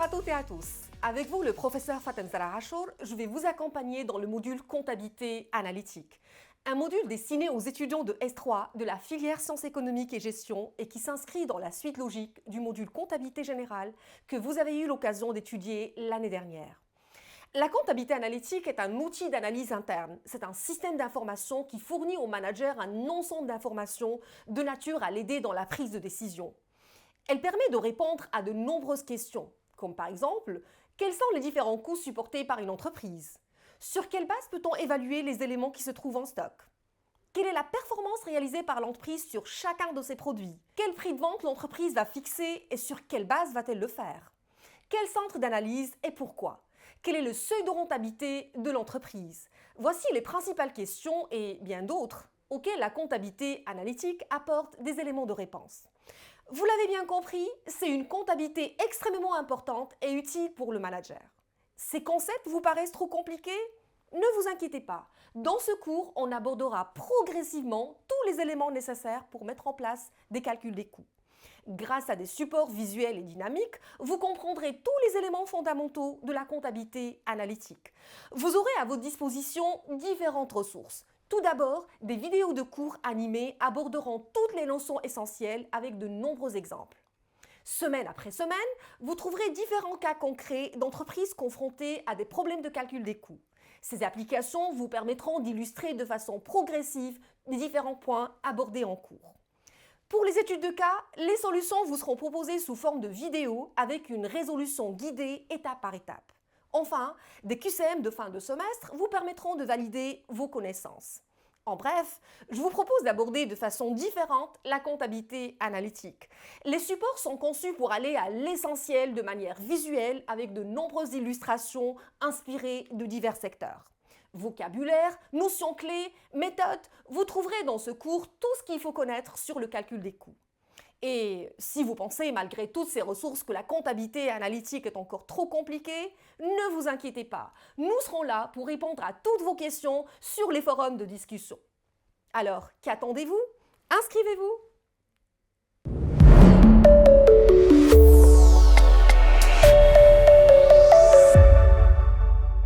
à toutes et à tous. Avec vous, le professeur Faten Zarahachour, je vais vous accompagner dans le module comptabilité analytique. Un module destiné aux étudiants de S3 de la filière sciences économiques et gestion et qui s'inscrit dans la suite logique du module comptabilité générale que vous avez eu l'occasion d'étudier l'année dernière. La comptabilité analytique est un outil d'analyse interne. C'est un système d'information qui fournit au manager un ensemble d'informations de nature à l'aider dans la prise de décision. Elle permet de répondre à de nombreuses questions, comme par exemple, quels sont les différents coûts supportés par une entreprise? Sur quelle base peut-on évaluer les éléments qui se trouvent en stock? Quelle est la performance réalisée par l'entreprise sur chacun de ses produits? Quel prix de vente l'entreprise va fixer et sur quelle base va-t-elle le faire? Quel centre d'analyse et pourquoi? Quel est le seuil de rentabilité de l'entreprise? Voici les principales questions et bien d'autres auxquelles la comptabilité analytique apporte des éléments de réponse. Vous l'avez bien compris, c'est une comptabilité extrêmement importante et utile pour le manager. Ces concepts vous paraissent trop compliqués? Ne vous inquiétez pas. Dans ce cours, on abordera progressivement tous les éléments nécessaires pour mettre en place des calculs des coûts. Grâce à des supports visuels et dynamiques, vous comprendrez tous les éléments fondamentaux de la comptabilité analytique. Vous aurez à votre disposition différentes ressources. Tout d'abord, des vidéos de cours animés aborderont toutes les notions essentielles avec de nombreux exemples. Semaine après semaine, vous trouverez différents cas concrets d'entreprises confrontées à des problèmes de calcul des coûts. Ces applications vous permettront d'illustrer de façon progressive les différents points abordés en cours. Pour les études de cas, les solutions vous seront proposées sous forme de vidéos avec une résolution guidée étape par étape. Enfin, des QCM de fin de semestre vous permettront de valider vos connaissances. En bref, je vous propose d'aborder de façon différente la comptabilité analytique. Les supports sont conçus pour aller à l'essentiel de manière visuelle avec de nombreuses illustrations inspirées de divers secteurs. Vocabulaire, notions clés, méthodes, vous trouverez dans ce cours tout ce qu'il faut connaître sur le calcul des coûts. Et si vous pensez, malgré toutes ces ressources, que la comptabilité analytique est encore trop compliquée, ne vous inquiétez pas. Nous serons là pour répondre à toutes vos questions sur les forums de discussion. Alors, qu'attendez-vous? Inscrivez-vous!